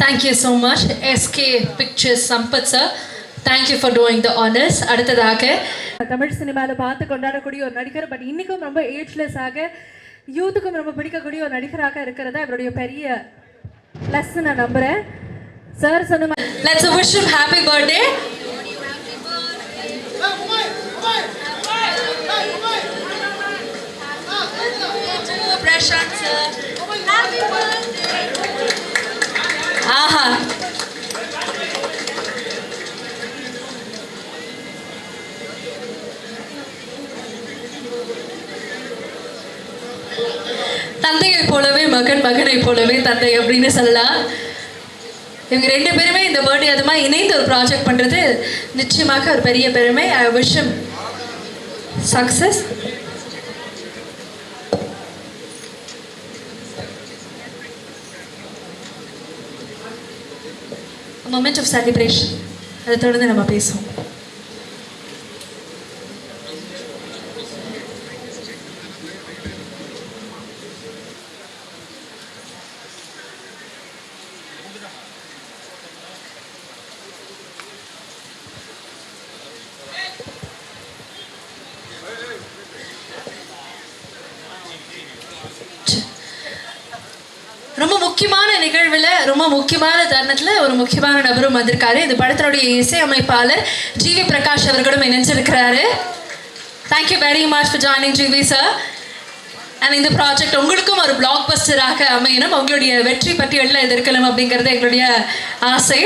Thank you so much. SK Pictures Sampath sir. Thank you for doing the honors. அடுத்ததாக தமிழ் சினிமாவில் பார்த்து கொண்டாடக்கூடிய ஒரு நடிகர், பட் இன்னைக்கும் ரொம்ப ஏஜ்லெஸ் ஆக யூத்துக்கும் ரொம்ப பிடிக்கக்கூடிய ஒரு நடிகராக இருக்கிறதா இவருடைய பெரிய ப்ளஸ் நான் நம்புறேன். சார் சொன்ன மாதிரி let's wish him happy birthday. Prashant sir, happy birthday. ஆஹா, தந்தையை போலவே மகன், மகனை போலவே தந்தை அப்படின்னு சொல்லலாம். இவங்க ரெண்டு பேருமே இந்த பர்த்டே அதுமா இணைந்து ஒரு ப்ராஜெக்ட் பண்ணுறது நிச்சயமாக ஒரு பெரிய பெருமை. I wish him success. Moment of celebration, அதை தொடர்ந்து நம்ம பேசுவோம். ரொம்ப முக்கியமான நிகழ்வில், ரொம்ப முக்கியமான தருணத்தில் ஒரு முக்கியமான நபரும் வந்திருக்காரு. இந்த படத்தினுடைய இசையமைப்பாளர் ஜிவி பிரகாஷ் அவர்களும் இணைஞ்சிருக்கிறாரு. Thank you very much for joining GV sir. And இந்த ப்ராஜெக்ட் உங்களுக்கும் ஒரு பிளாக் பஸ்டராக அமையணும், உங்களுடைய வெற்றி பட்டியலில் இது இருக்கலாம் அப்படிங்கிறது எங்களுடைய ஆசை.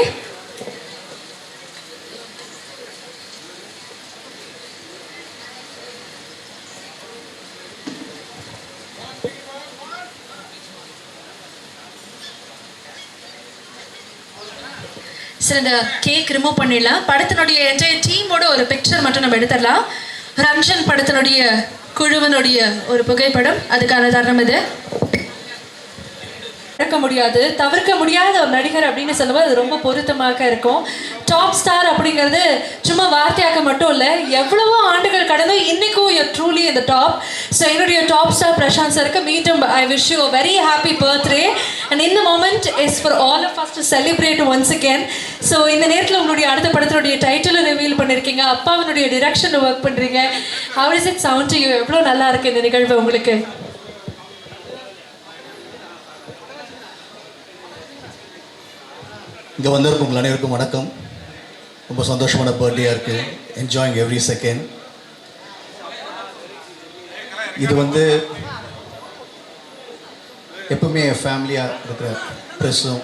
சரி, இந்த கேக் ரிமூவ் பண்ணிடலாம். படத்தினுடைய என்டையர் டீமோட ஒரு பிக்சர் மட்டும் நம்ம எடுத்துடலாம். ரஞ்சன் படத்தினுடைய குழுவினுடைய ஒரு புகைப்படம், அதுக்கான தருணம் இது. மறக்க முடியாது, தவிர்க்க முடியாத ஒரு நடிகர் அப்படின்னு சொல்லும்போது அது ரொம்ப பொருத்தமாக இருக்கும். டாப் ஸ்டார் அப்படிங்கிறது சும்மா வார்த்தையாக மட்டும் இல்லை, எவ்வளவோ ஆண்டுகள் கடந்து இன்னைக்கும் யூ ட்ரூலி இந்த டாப். ஸோ என்னுடைய டாப் ஸ்டார் பிரசாந்த் சருக்கு மீண்டும் I wish you very happy birthday. And இந்த moment is for all of us to celebrate once again. So இந்த நேரத்தில் உங்களுடைய அடுத்த படத்தினுடைய டைட்டிலும் ரிவீல் பண்ணியிருக்கீங்க, அப்பாவினுடைய டிரெக்ஷனில் ஒர்க் பண்ணுறீங்க. How is it sound to you? எவ்வளோ நல்லா இருக்குது இந்த நிகழ்வு உங்களுக்கு? இங்கே வந்திருக்கும் உங்கள் அனைவருக்கும் வணக்கம். ரொம்ப சந்தோஷமான பர்த்டேயாக இருக்குது. Enjoying every second. இது எப்பவுமே ஃபேமிலியாக இருக்கிற ப்ரெஸ்ஸும்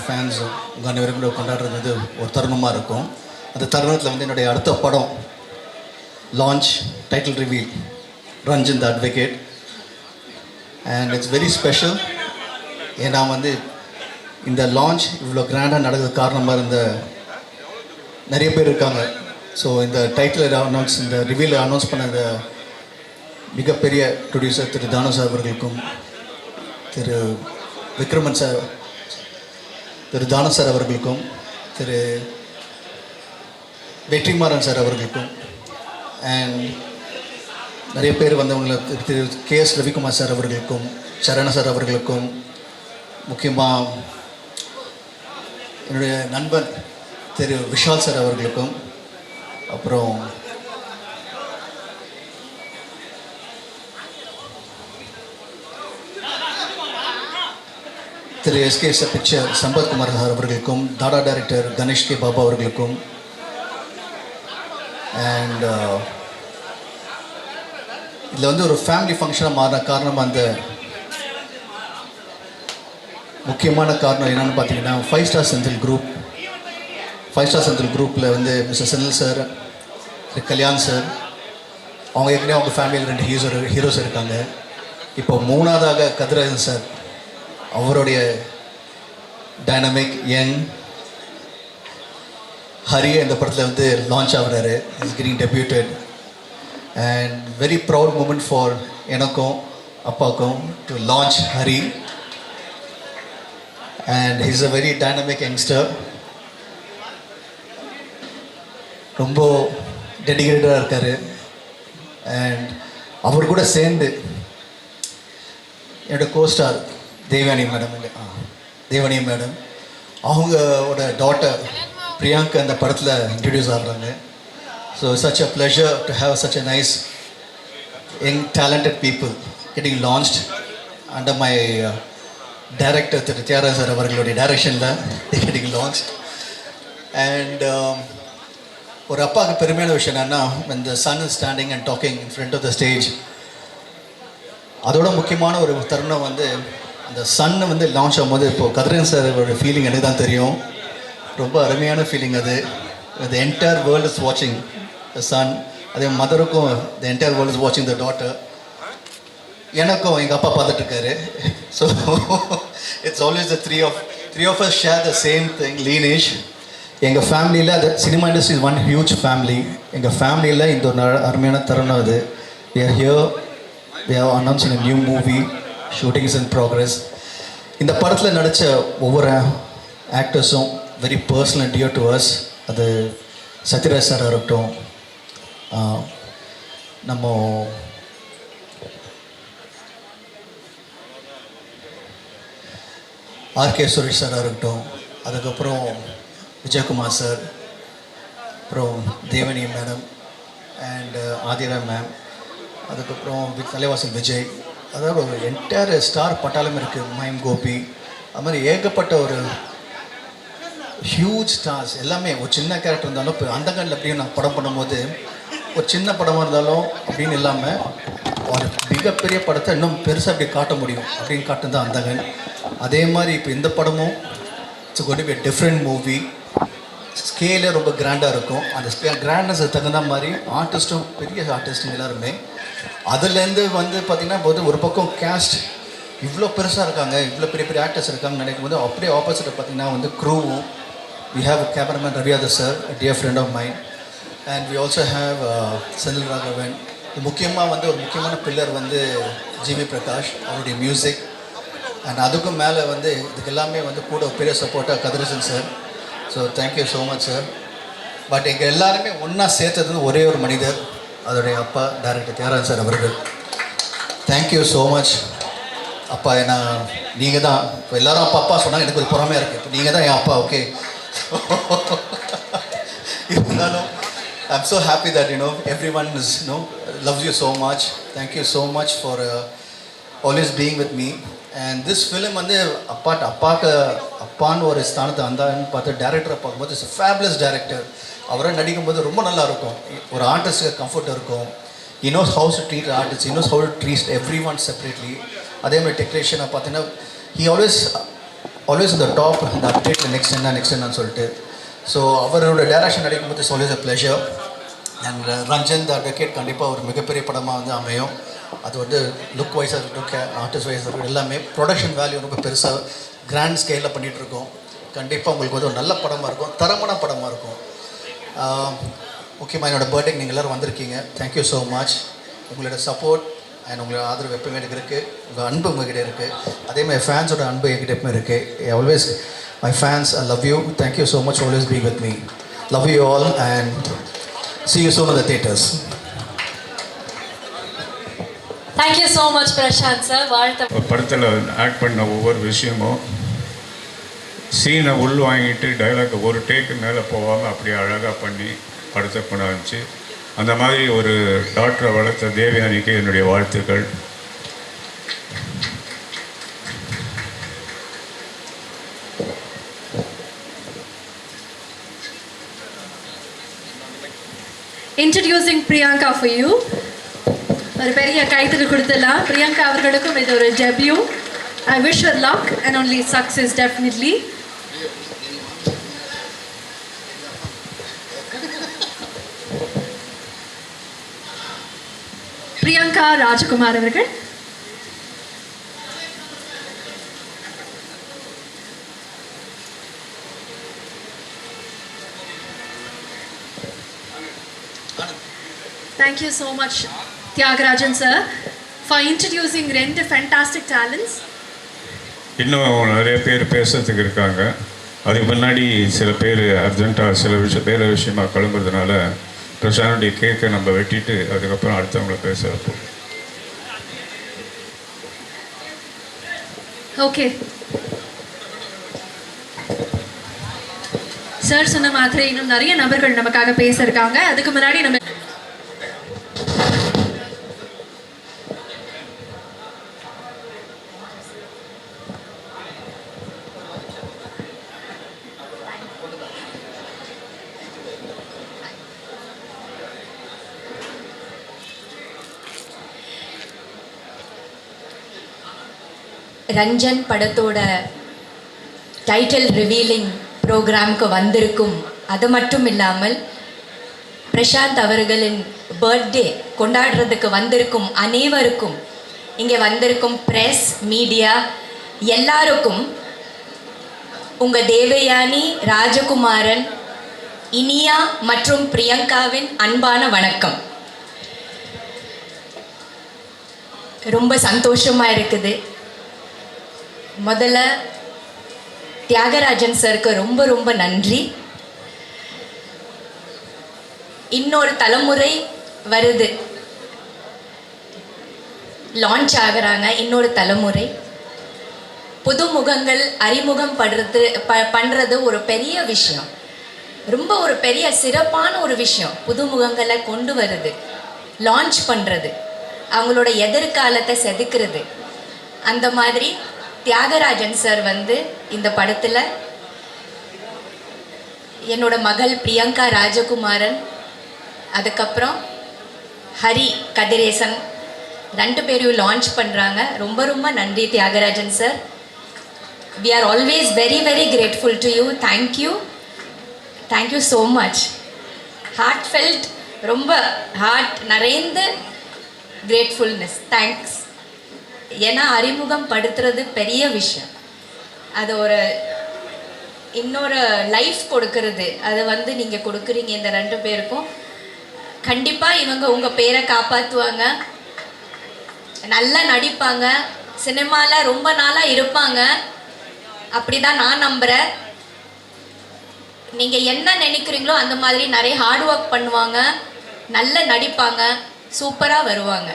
ஃபேன்ஸும் உங்கள் அனைவருக்கும் கொண்டாடுறது ஒரு தருணமாக இருக்கும். அந்த தருணத்தில் என்னுடைய அடுத்த படம் launch, title reveal, Ranjan the advocate. And it's very special. ஏன்னா இந்த லான்ச் இவ்வளோ கிராண்டாக நடக்கிறதுக்கு காரணமாக இருந்த நிறைய பேர் இருக்காங்க. ஸோ இந்த டைட்டில் அனௌன்ஸ், இந்த ரிவீல் அனௌன்ஸ் பண்ண இந்த மிகப்பெரிய ப்ரொடியூசர் திரு தானு சார் அவர்களுக்கும், திரு விக்ரமன் சார், திரு தானு சார் அவர்களுக்கும், திரு வெற்றிமாறன் சார் அவர்களுக்கும், அண்ட் நிறைய பேர் வந்தவங்களை திரு KS ரவிக்குமார் சார் அவர்களுக்கும், சரண சார் அவர்களுக்கும், முக்கியமாக என்னுடைய நண்பன் திரு விஷால் சார் அவர்களுக்கும், அப்புறம் திரு SK பிக்சர் சம்பத்குமார் சார் அவர்களுக்கும், தாடா டைரக்டர் கணேஷ் கே பாபா அவர்களுக்கும், அண்ட் இதில் ஒரு ஃபேமிலி ஃபங்க்ஷனாக மாறின காரணம், அந்த முக்கியமான காரணம் என்னென்னு பார்த்தீங்கன்னா, 5 ஸ்டார் செந்தில் குரூப்பில் mister Senthil sir, Thiru Kalyan sir, அவங்க ஏற்கனவே அவங்க ஃபேமிலியில் 2 ஹீரோஸ் இருக்காங்க. இப்போ 3ஆவதாக கதிரவன் சார், அவருடைய டைனமிக் யங் ஹரியை இந்த படத்தில் லான்ச் ஆகுறாரு. Is getting debuted. And very proud moment for எனக்கும் அப்பாவுக்கும் to launch Hari. And he's a very dynamic youngster. ரொம்ப டெடிகேட்டடாக இருக்கார். அண்ட் அவர் கூட சேர்ந்து என்னோடய கோஸ்டார் தேவானி மேடம் அவங்களோட டாட்டர் பிரியாங்கா அந்த படத்தில் இன்ட்ரடியூஸ் ஆகுறாங்க. So such a pleasure to have such a nice young talented people getting launched under my director Thiru Thiyagarajan sir அவர்களுடைய டைரக்ஷனில் getting launched. And ஒரு அப்பாவுக்கு பெருமையான விஷயம் என்னன்னா, when the son is standing and talking in front of the stage, அதோட முக்கியமான ஒரு தருணம் வந்து அந்த சன்னை வந்து லான்ச் ஆகும்போது, இப்போது கதிரன் சாரோட ஃபீலிங் எனக்கு தான் தெரியும். ரொம்ப அருமையான ஃபீலிங் அது. the entire world is watching the son. அதே மதருக்கும் the entire world is watching the daughter. எனக்கும் எங்கள் அப்பா பார்த்துட்ருக்காரு. So it's always the three of us share the same thing, lineage. எங்கள் ஃபேமிலியில் அது cinema industry is one huge family. எங்கள் ஃபேமிலியில் இந்த ஒரு அருமையான தருணம் அது. we are here, we have announced a new movie, shooting is in progress. இந்த படத்தில் நடித்த ஒவ்வொரு ஆக்டர்ஸும் very personal and dear to us. அது சத்யராஜ் சாராக இருக்கட்டும், நம்ம ஆர்கே சுரேஷ் சாராக இருக்கட்டும், அதுக்கப்புறம் விஜயகுமார் சார், அப்புறம் தேவனி மேடம் அண்ட் ஆதிரா மேம், அதுக்கப்புறம் தலைவாசல் விஜய், அதாவது ஒரு என்டையர் ஸ்டார் பட்டாளம் இருக்குது. மைம் கோபி, அது மாதிரி ஏகப்பட்ட ஒரு ஹியூஜ் ஸ்டார்ஸ் எல்லாமே. ஒரு சின்ன கேரக்டர் இருந்தாலும் இப்போ அந்தகனில் அப்படியும் நான் படம் பண்ணும்போது ஒரு சின்ன படமாக இருந்தாலும் அப்படின்னு இல்லாமல் ஒரு மிகப்பெரிய படத்தை இன்னும் பெருசாக அப்படி காட்ட முடியும் அப்படின்னு காட்டுதான் அந்தகன். அதே மாதிரி இப்போ இந்த படமும் it's going to be a different movie. ஸ்கேலே ரொம்ப கிராண்டாக இருக்கும். அந்த கிராண்ட்னஸ் தகுந்த மாதிரி ஆர்டிஸ்ட்டும் பெரிய ஆர்டிஸ்ட்டுங்க எல்லாருமே. அதுலேருந்து வந்து பார்த்திங்கன்னா போது ஒரு பக்கம் கேஸ்ட் இவ்வளோ பெருசாக இருக்காங்க, இவ்வளோ பெரிய பெரிய ஆக்டர்ஸ் இருக்காங்கன்னு நினைக்கும் போது அப்படியே ஆப்போசிட்டை பார்த்திங்கன்னா வந்து க்ரூவும், we have a cameraman Raviada sir, a dear friend of mine, and we also have Senil Raghavan. முக்கியமாக வந்து ஒரு முக்கியமான பில்லர் வந்து ஜிவி பிரகாஷ், அவருடைய மியூசிக். அண்ட் அதுக்கும் மேலே வந்து இதுக்கு எல்லாமே வந்து கூட ஒரு பெரிய சப்போர்ட்டாக Kathiresan sir. So thank you so much sir. But எங்கள் எல்லாருமே ஒன்றா சேர்த்தது ஒரே ஒரு மனிதர், அதோடைய அப்பா டைரக்டர் தியாகராஜன் சார் அவர்கள். தேங்க்யூ ஸோ மச் அப்பா. ஏன்னா நீங்கள் தான் இப்போ எல்லோரும் அப்பா அப்பா சொன்னாங்க, எனக்கு ஒரு பொறாமையாக இருக்குது. இப்போ நீங்கள் தான் என் அப்பா. ஓகே, இருந்தாலும் I'm so happy that everyone is loves you so much. Thank you so much for always being with me. And this film வந்து அப்பான்னு ஒரு ஸ்தானத்தை அந்தான்னு பார்த்து டேரக்டரை பார்க்கும்போது இட்ஸ் ஃபேபுலஸ் டேரக்டர். அவரை நடிக்கும்போது ரொம்ப நல்லா இருக்கும். ஒரு ஆர்டிஸ்ட்டுக்கு கம்ஃபர்ட் இருக்கும். he knows how to treat artists, he knows how to treat everyone separately. அதே மாதிரி டெக்னீஷியனை பார்த்தீங்கன்னா he always in the top, இந்த அப்டேட்டில் நெக்ஸ்ட் என்னன்னு சொல்லிட்டு. ஸோ அவரோட டைரக்ஷன் நடிக்கும்போது it's always a pleasure. And Ranjan the advocate கண்டிப்பாக ஒரு மிகப்பெரிய படமாக வந்து அமையும். அது வந்து லுக் வைஸாக இருக்கட்டும், ஆர்டிஸ்ட் வைஸாக இருக்கட்டும், எல்லாமே ப்ரொடக்ஷன் வேல்யூ ரொம்ப பெருசாக கிராண்ட் ஸ்கேலில் பண்ணிகிட்ருக்கோம். கண்டிப்பாக உங்களுக்கு வந்து ஒரு நல்ல படமாக இருக்கும், தரமான படமாக இருக்கும். முக்கியமாக என்னோடய பர்த்டேக்கு நீங்கள் எல்லோரும் வந்திருக்கீங்க. Thank you so much. உங்களோட சப்போர்ட் அண்ட் உங்களோட ஆதரவு எப்பவுமே எனக்கு இருக்குது. உங்கள் அன்பு உங்ககிட்ட இருக்குது. அதேமாதிரி ஃபேன்ஸோட அன்பு என்கிட்ட எப்பவுமே இருக்குது. Always my fans, I love you. Thank you so much for always being with me. Love you all and see you soon in the theaters. Thank you so much Prashanth sir. வாழ்த்து. படத்தில் ஆக்ட் பண்ண ஒவ்வொரு விஷயமும் சீனை உள் வாங்கிட்டு dialogue ஒரு டேக்கு மேலே போகாமல் அப்படியே அழகாக பண்ணி படத்தை பண்ண வந்துச்சு. அந்த மாதிரி ஒரு டாக்டரை வளர்த்த தேவயானிக்கு என்னுடைய வாழ்த்துக்கள். Introducing Priyanka for you. ஒரு பெரிய கைத்தறி கொடுத்துடலாம். பிரியங்கா அவர்களுக்கும் இது ஒரு debut. I wish her luck and only success definitely. Priyanka Rajakumar அவர்கள். Thank you so much, Tyagarajan sir, for introducing ரெண்டு fantastic talents. இன்னும் நிறைய பேர் பேசுறதுக்கு இருக்காங்க. அதுக்கு முன்னாடி சில பேர் அர்ஜென்ட்டாக சில விஷயமாக கிளம்புறதுனால பிரசானுடைய கேக்கை நம்ம வெட்டிட்டு அதுக்கப்புறம் அடுத்தவங்களை பேச வைப்போம். Okay. சார் சொன்ன மாதிரி இன்னும் நிறைய நபர்கள் நமக்காக பேச இருக்காங்க. அதுக்கு முன்னாடி நம்ம ரஞ்சன் படத்தோட டைட்டில் ரிவீலிங் ப்ரோக்ராம்க்கு வந்திருக்கும், அது மட்டும் இல்லாமல் பிரசாந்த் அவர்களின் பர்த்டே கொண்டாடுறதுக்கு வந்திருக்கும் அனைவருக்கும், இங்கே வந்திருக்கும் ப்ரெஸ் மீடியா எல்லாருக்கும் உங்கள் தேவயானி, ராஜகுமாரன், இனியா மற்றும் பிரியங்காவின் அன்பான வணக்கம். ரொம்ப சந்தோஷமாக இருக்குது. முதல்ல தியாகராஜன் சருக்கு ரொம்ப ரொம்ப நன்றி. இன்னொரு தலைமுறை வருது, லான்ச் ஆகுறாங்க. இன்னொரு தலைமுறை புது முகங்கள் அறிமுகம் பண்ணுறது ஒரு பெரிய விஷயம், ரொம்ப ஒரு பெரிய சிறப்பான ஒரு விஷயம். புது முகங்களை கொண்டு வருது, லான்ச் பண்ணுறது, அவங்களோட எதிர்காலத்தை செதுக்கிறது. அந்த மாதிரி தியாகராஜன் சார் வந்து இந்த படத்தில் என்னோட மகள் பிரியங்கா ராஜகுமாரன், அதுக்கப்புறம் ஹரி கதிரேசன் 2 பேரையும் லான்ச் பண்ணுறாங்க. ரொம்ப ரொம்ப நன்றி Thiyagarajan sir. We are always very very grateful to you. Thank you so much. Heartfelt, ரொம்ப ஹார்ட் நிறைந்த கிரேட்ஃபுல்னஸ். தேங்க்ஸ். ஏன்னா அறிமுகம் படுத்துறது பெரிய விஷயம், அது ஒரு இன்னொரு லைஃப் கொடுக்கறது. அது வந்து நீங்கள் கொடுக்குறீங்க இந்த 2 பேருக்கும். கண்டிப்பாக இவங்க உங்கள் பேரை காப்பாற்றுவாங்க, நல்லா நடிப்பாங்க, சினிமாவில் ரொம்ப நாளாக இருப்பாங்க. அப்படி தான் நான் நம்புகிறேன். நீங்கள் என்ன நினைக்கிறீங்களோ அந்த மாதிரி நிறைய ஹார்ட் ஒர்க் பண்ணுவாங்க, நல்லா நடிப்பாங்க, சூப்பராக வருவாங்க.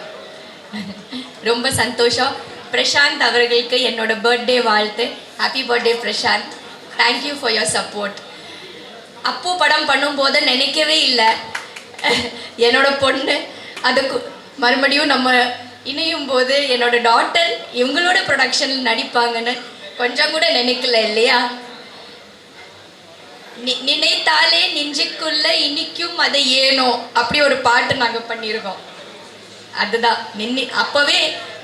ரொம்ப சந்தோஷம். பிரசாந்த் அவர்களுக்கு என்னோட பர்த்டே வாழ்த்து. Happy birthday Prashanth. Thank you for your support. Appu படம் பண்ணும்போது நினைக்கவே இல்லை என்னோட பொண்ணு அதுக்கு மறுபடியும் நம்ம இணையும் போது என்னோட டாட்டர் இவங்களோட ப்ரொடக்ஷனில் நடிப்பாங்கன்னு கொஞ்சம் கூட நினைக்கல இல்லையா? நினைத்தாலே நெஞ்சுக்குள்ள இனிக்கும் அது ஏனோ அப்படி ஒரு பாட்டு நாங்கள் பண்ணியிருக்கோம். அதுதான் அப்போவே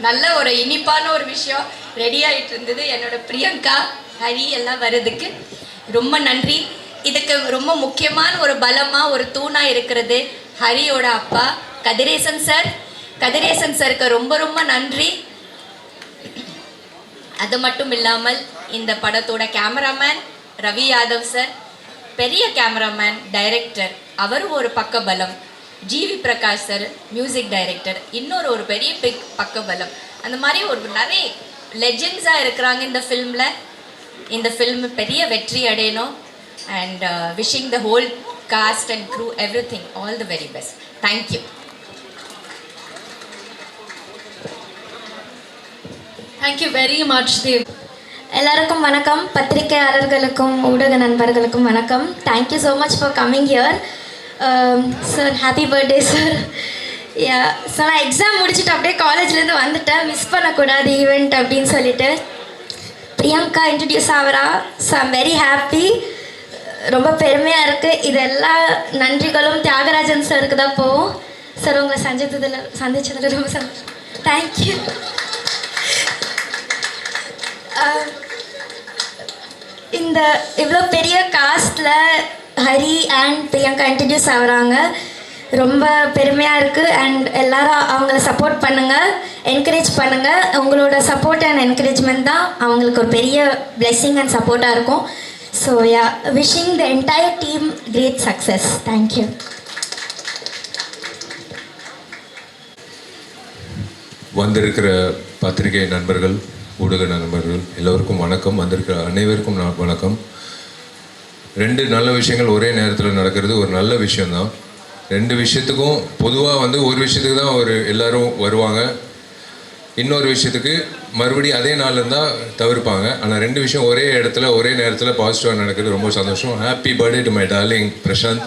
நல்ல ஒரு இனிப்பான ஒரு விஷயம் ரெடி ஆகிட்டு இருந்தது. என்னோட பிரியங்கா, ஹரி எல்லாம் வர்றதுக்கு ரொம்ப நன்றி. இதுக்கு ரொம்ப முக்கியமான ஒரு பலமாக ஒரு தூணாக இருக்கிறது ஹரியோட அப்பா கதிரேசன் சார். கதிரேசன் சாருக்கு ரொம்ப ரொம்ப நன்றி. அது மட்டும் இல்லாமல் இந்த படத்தோட கேமராமேன் ரவி யாதவ் சார், பெரிய கேமராமேன், டைரக்டர், அவரும் ஒரு பக்க பலம். GV Prakash sir music director, இன்னொரு ஒரு பெரிய பக்கபலம். அந்த மாதிரி ஒரு நிறைய லெஜெண்ட்ஸாக இருக்கிறாங்க இந்த ஃபில்மில். இந்த ஃபில்ம் பெரிய வெற்றி அடையணும். And wishing the whole cast and crew everything all the very best. Thank you. Thank you very much Dev. எல்லாருக்கும் வணக்கம். பத்திரிகையாளர்களுக்கும் ஊடக நண்பர்களுக்கும் வணக்கம். Thank you so much for coming here. Sir happy birthday sir. Yeah sir, நான் எக்ஸாம் முடிச்சுட்டு அப்படியே காலேஜ்லேருந்து வந்துட்டேன், மிஸ் பண்ணக்கூடாது ஈவெண்ட் அப்படின்னு சொல்லிட்டு. பிரியங்கா இன்ட்ரடியூஸ் ஆகிறா. ஸோ ஐம் வெரி ஹாப்பி, ரொம்ப பெருமையாக இருக்குது. இது எல்லா நன்றிகளும் தியாகராஜன் சாருக்கு தான் போகும். சார் உங்களை சந்திச்சதில் ரொம்ப சந்தோஷம். தேங்க்யூ. இந்த இவ்வளோ பெரிய castle Hari and Priyanka introduce ஆகுறாங்க, ரொம்ப பெருமையாக இருக்குது. அண்ட் எல்லாரும் அவங்கள சப்போர்ட் பண்ணுங்கள், என்கரேஜ் பண்ணுங்கள். உங்களோட சப்போர்ட் அண்ட் என்கரேஜ்மெண்ட் தான் அவங்களுக்கு ஒரு பெரிய பிளெஸ்ஸிங் அண்ட் சப்போர்ட்டாக இருக்கும். So yeah, wishing the entire team great success. Thank you. வந்திருக்கிற பத்திரிகை நண்பர்கள், ஊடக நண்பர்கள் எல்லோருக்கும் வணக்கம். வந்திருக்கிற அனைவருக்கும் வணக்கம். 2 நல்ல விஷயங்கள் ஒரே நேரத்தில் நடக்கிறது ஒரு நல்ல விஷயந்தான். 2 விஷயத்துக்கும் பொதுவாக ஒரு விஷயத்துக்கு தான் எல்லோரும் வருவாங்க, இன்னொரு விஷயத்துக்கு மறுபடியும் அதே நாள் இருந்தால் தவிர்ப்பாங்க. ஆனால் ரெண்டு விஷயம் ஒரே இடத்துல ஒரே நேரத்தில் பாசிட்டிவாக நடக்கிறது ரொம்ப சந்தோஷம். Happy birthday to my darling Prashanth.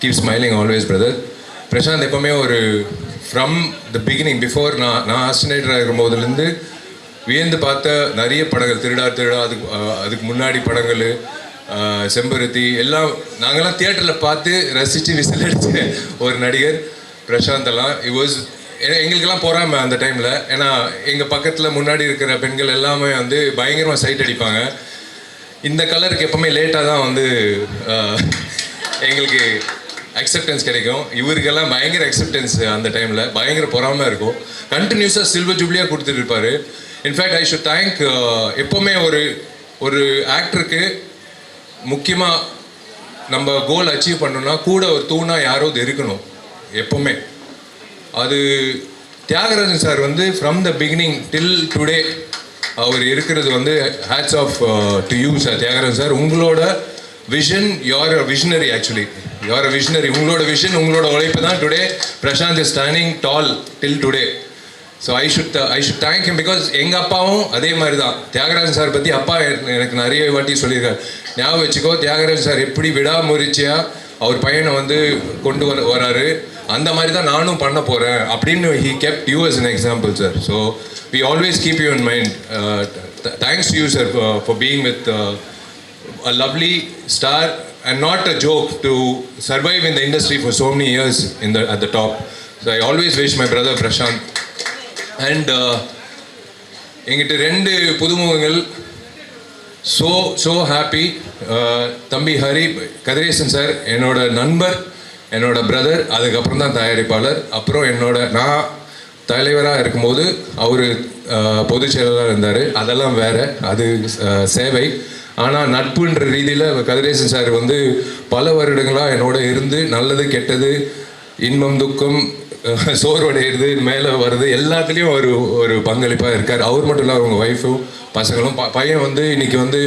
Keep smiling always brother. Prashanth எப்போவுமே ஒரு ஃப்ரம் த பிகினிங் பிஃபோர் நான் ஆஸ்டினேட்டராக இருக்கும் போதுலேருந்து வியந்து பார்த்த நிறைய படங்கள், திருடா அதுக்கு முன்னாடி படங்கள், செம்பருத்தி எல்லாம் நாங்கள்லாம் தியேட்டரில் பார்த்து ரசித்து விசில் அடித்த ஒரு நடிகர் பிரசாந்த் எல்லாம். எங்களுக்கெல்லாம் போகாமல் அந்த டைமில், ஏன்னா எங்கள் பக்கத்தில் முன்னாடி இருக்கிற பெண்கள் எல்லாமே வந்து பயங்கரமாக சைட் அடிப்பாங்க. இந்த கலருக்கு எப்போவுமே லேட்டாக தான் வந்து எங்களுக்கு அக்செப்டன்ஸ் கிடைக்கும். இவருக்கெல்லாம் பயங்கர அக்செப்டன்ஸ் அந்த டைமில், பயங்கர பொறாமல் இருக்கும். கண்டினியூஸாக சில்வர் ஜூப்ளியாக கொடுத்துட்டு இருப்பார். இன்ஃபேக்ட் ஐ ஷுட் தேங்க், எப்போவுமே ஒரு ஆக்டருக்கு முக்கியமாக நம்ம கோல் அச்சீவ் பண்ணணும்னா கூட ஒரு தூணாக யாராவது இருக்கணும் எப்போவுமே. அது தியாகராஜன் சார் வந்து from the beginning till today அவர் இருக்கிறது வந்து hats off to you sir. Thiyagarajan sir, உங்களோட vision, you're a visionary. Actually you're a visionary. உங்களோட விஷன், உங்களோட உழைப்பு தான் today Prashanth is standing tall till today. So I should thank him. Because எங்கள் அப்பாவும் அதே மாதிரி தான். தியாகராஜன் சார் பற்றி அப்பா எனக்கு நிறைய வாட்டி சொல்லியிருக்காரு. ஞாபகம் வச்சுக்கோ, தியாகராஜன் சார் எப்படி விடாமுயற்சியாக அவர் பையனை வந்து கொண்டு வராரு, அந்த மாதிரி தான் நானும் பண்ண போகிறேன் அப்படின்னு he kept you as an example, sir. So we always keep you in mind. Thanks to you, sir, for being with a lovely star and not a joke to survive in the industry for so many years at the top. So I always wish my brother Prashant and எங்கிட்ட ரெண்டு புதுமுகங்கள், so happy. தம்பி Hari Kathiresan sir என்னோட நண்பர், என்னோட brother, அதுக்கப்புறம் தான் தயாரிப்பாளர். அப்புறம் நான் தலைவராக இருக்கும்போது அவர் பொதுச் செயலாளராக இருந்தார். அதெல்லாம் வேறு, அது சேவை. ஆனால் நட்புன்ற ரீதியில் கதிரேசன் சார் வந்து பல வருடங்களாக என்னோட இருந்து நல்லது கெட்டது, இன்பம் துக்கம், சோர்வடைகிறது, மேலே வருது, எல்லாத்துலேயும் ஒரு பங்களிப்பாக இருக்கார். அவர் மட்டும் இல்லை, அவங்க ஒய்ஃபும் பசங்களும். பையன் வந்து இன்னைக்கு வந்து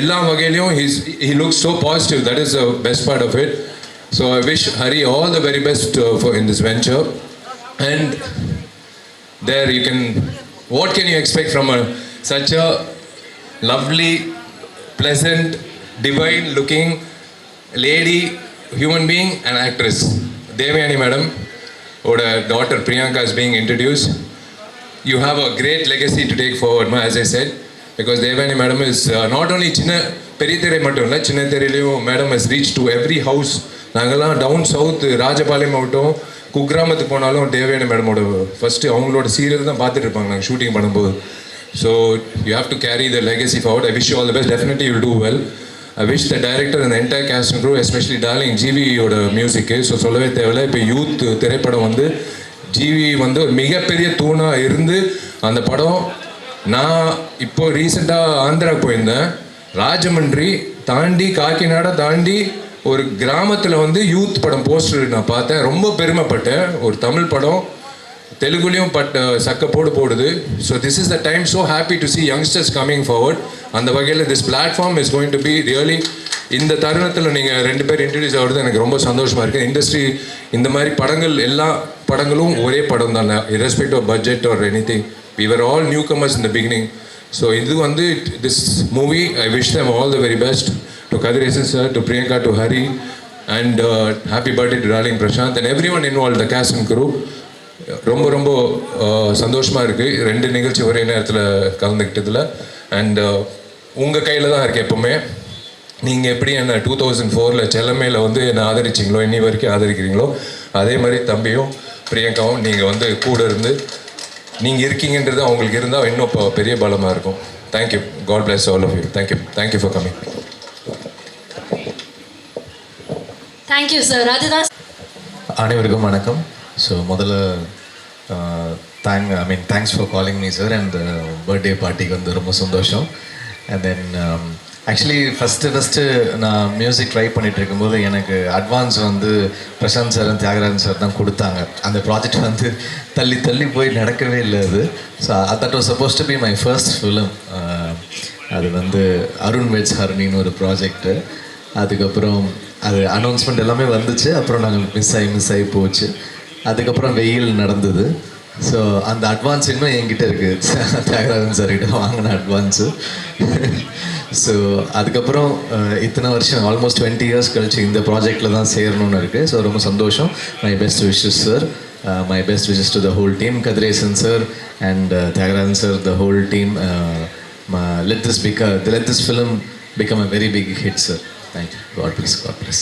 எல்லா வகையிலையும் he looks so positive. That is the best part of it. So I wish Hari all the very best in this venture. And there you can, what can you expect from such a lovely, pleasant, divine looking lady, human being and actress. Devayani madam oda daughter Priyanka is being introduced. You have a great legacy to take forward, as I said, because Devayani madam is not only சின்ன பெரிய திரை மட்டும் இல்லை, சின்ன திரையிலையும் madam has reached to every house. நாங்கள்லாம் town south Rajapalayam ஆகட்டும், குக்கிராமத்துக்கு போனாலும் தேவயானி மேடமோட ஃபஸ்ட்டு அவங்களோட சீரியல் தான் பார்த்துட்டு இருப்பாங்க நாங்கள் ஷூட்டிங் பண்ணும்போது. So you have to carry the legacy forward. I wish you all the best. Definitely you do well. I wish the director and entire cast and crew, especially darling ஜிவியோட மியூசிக்கு. So சொல்லவே தேவையில்லை. இப்போ youth திரைப்படம் வந்து GV வந்து ஒரு மிகப்பெரிய தூணாக இருந்து அந்த படம். நான் இப்போ ரீசெண்டாக ஆந்திராவுக்கு போயிருந்தேன். ராஜமன்றி தாண்டி காக்கிநாடா தாண்டி ஒரு கிராமத்தில் வந்து யூத் படம் போஸ்டர் நான் பார்த்தேன். ரொம்ப பெருமைப்பட்டேன். ஒரு தமிழ் படம் தெலுங்குலேயும் சக்கப்போடு போடுது. So this is the time. So happy to C youngsters coming forward. அந்த வகையில் this platform is going to be really, இந்த தருணத்தில் நீங்கள் ரெண்டு பேர் இன்ட்ரடியூஸ் ஆகிறது எனக்கு ரொம்ப சந்தோஷமாக இருக்குது. இண்டஸ்ட்ரி இந்த மாதிரி படங்கள், எல்லா படங்களும் ஒரே படம் தானே, irrespective of budget or anything. We were all newcomers in the beginning. So இது வந்து this movie, I wish them all the very best. To Kadiresan sir, to Priyanka, to Hari, and happy birthday to darling Prashant and everyone involved, the cast and crew. ரொம்ப ரொம்ப சந்தோஷமாக இருக்குது ரெண்டு நிகழ்ச்சி ஒரே நேரத்தில் கலந்துக்கிட்டதில். அண்ட் உங்கள் கையில் தான் இருக்குது எப்போவுமே. நீங்கள் எப்படி என்ன 2004 செல்லமையில் வந்து என்னை ஆதரிச்சிங்களோ, இன்னி வரைக்கும் ஆதரிக்கிறீங்களோ, அதே மாதிரி தம்பியும் பிரியங்காவும் நீங்கள் வந்து கூட இருந்து நீங்கள் இருக்கீங்கன்றது அவங்களுக்கு இருந்தால் இன்னும் இப்போ பெரிய பலமாக இருக்கும். Thank you. God bless all of you. Thank you for coming. Thank you sir. அதுதான் அனைவருக்கும் வணக்கம். ஸோ முதல்ல thanks for calling me sir. And birthday பார்ட்டிக்கு வந்து ரொம்ப சந்தோஷம். அண்ட் தென் ஆக்சுவலி ஃபஸ்ட்டு நான் மியூசிக் ட்ரை பண்ணிகிட்டு இருக்கும்போது எனக்கு அட்வான்ஸ் வந்து Prashanth sir and Thiyagarajan sir தான் கொடுத்தாங்க. அந்த ப்ராஜெக்ட் வந்து தள்ளி போய் நடக்கவே இல்லை அது. So that was suppose to be my first film. அது வந்து அருண் வெட்ஸ் ஹரணின்னு ஒரு ப்ராஜெக்டு. அதுக்கப்புறம் அது அனௌன்ஸ்மெண்ட் எல்லாமே வந்துச்சு. அப்புறம் நாங்கள் மிஸ் ஆகி போச்சு. அதுக்கப்புறம் வெயில் நடந்தது. ஸோ அந்த அட்வான்ஸ் இன்னும் என்கிட்ட இருக்குது தியாகராஜன் சார்கிட்ட வாங்கின அட்வான்ஸு. ஸோ அதுக்கப்புறம் இத்தனை வருஷம் ஆல்மோஸ்ட் 20 இயர்ஸ் கழிச்சு இந்த ப்ராஜெக்டில் தான் சேரணும்னு இருக்குது. ஸோ ரொம்ப சந்தோஷம். My best wishes sir, my best wishes to the whole team, Kathiresan sir and Thiyagarajan sir, the whole team. Let this film become a very big hit, sir. Thank you. God bless. God bless.